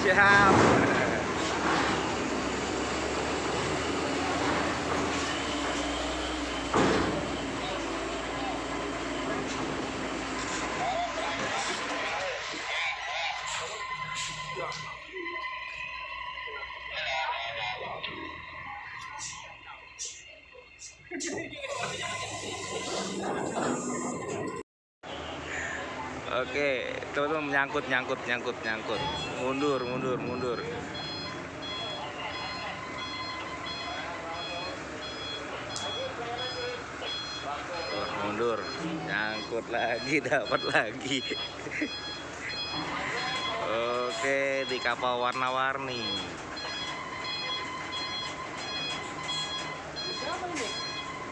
Siap. Oke, teman-teman, nyangkut. Mundur. Mundur. Nyangkut lagi, dapat lagi. Oke, di kapal warna-warni.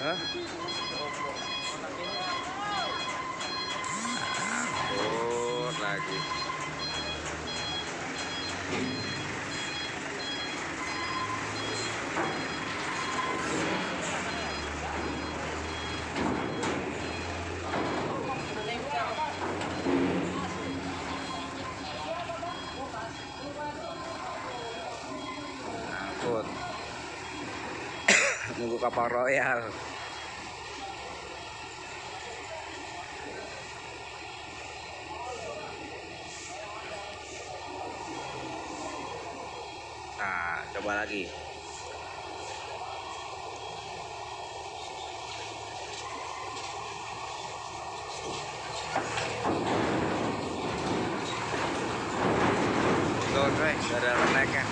Hah? Lagi. Angkut. Nunggu kapal Royal. Nah, coba lagi. Tuh, guys, ada naiknya.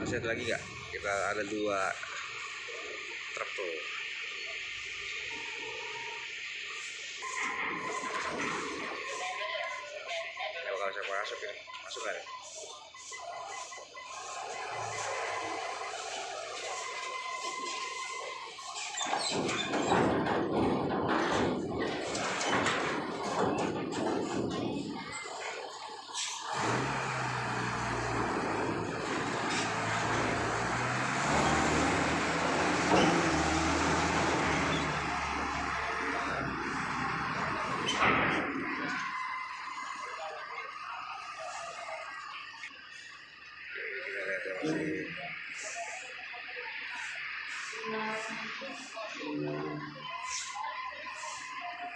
Masih ada lagi nggak? Kita ada 2 truk tuh. Kalau siapa masuk ya, masuk nggak ya?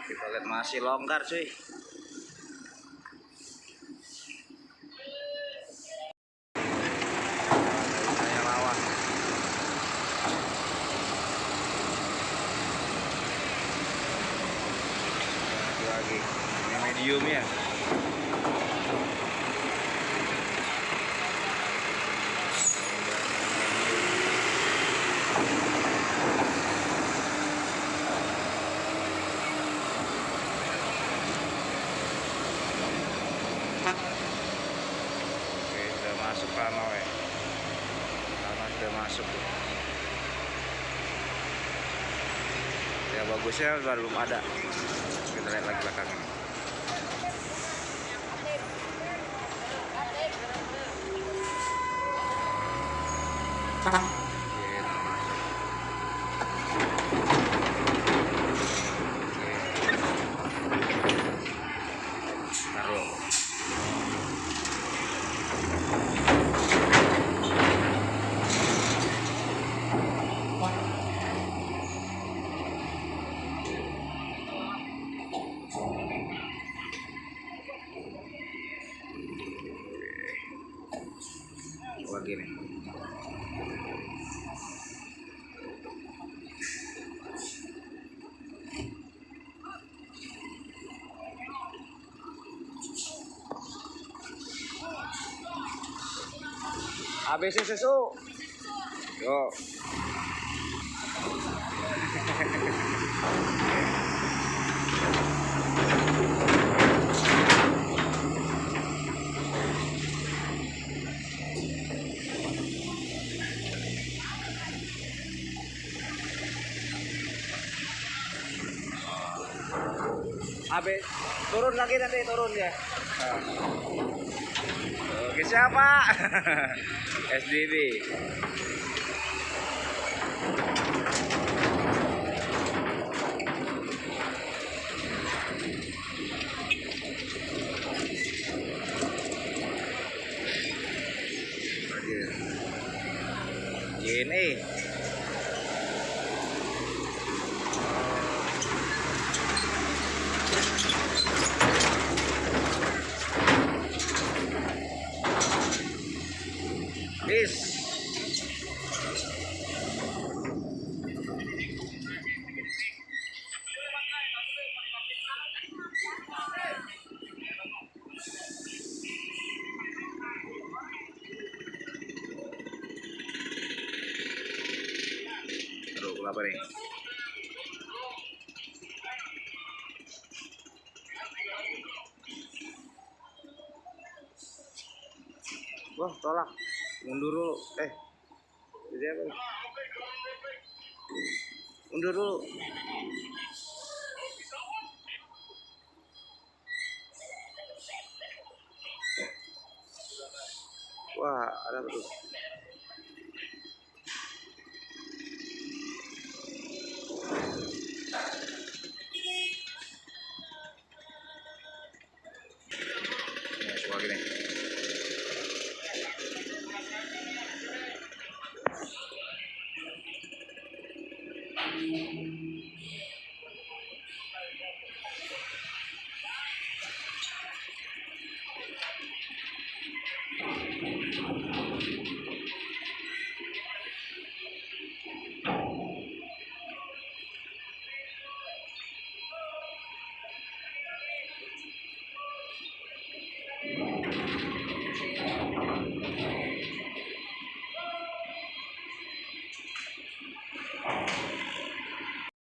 Kita lihat masih longgar cuy. Saya lawan. Lagi. Ini medium ya. Masuk Rano ya. Rano sudah masuk ya, bagusnya belum ada. Kita lihat lagi belakangnya. Lagi nih. ABC susu. Yo. Habis turun lagi, nanti turun ya. Oke, siapa? SDB. Iya. JNE. Is. Aduh, kenapa nih? Wah, tolak. Mundur dulu. Jadi apa? Mundur dulu. Wah, ada apa tuh? Nah, coba gini.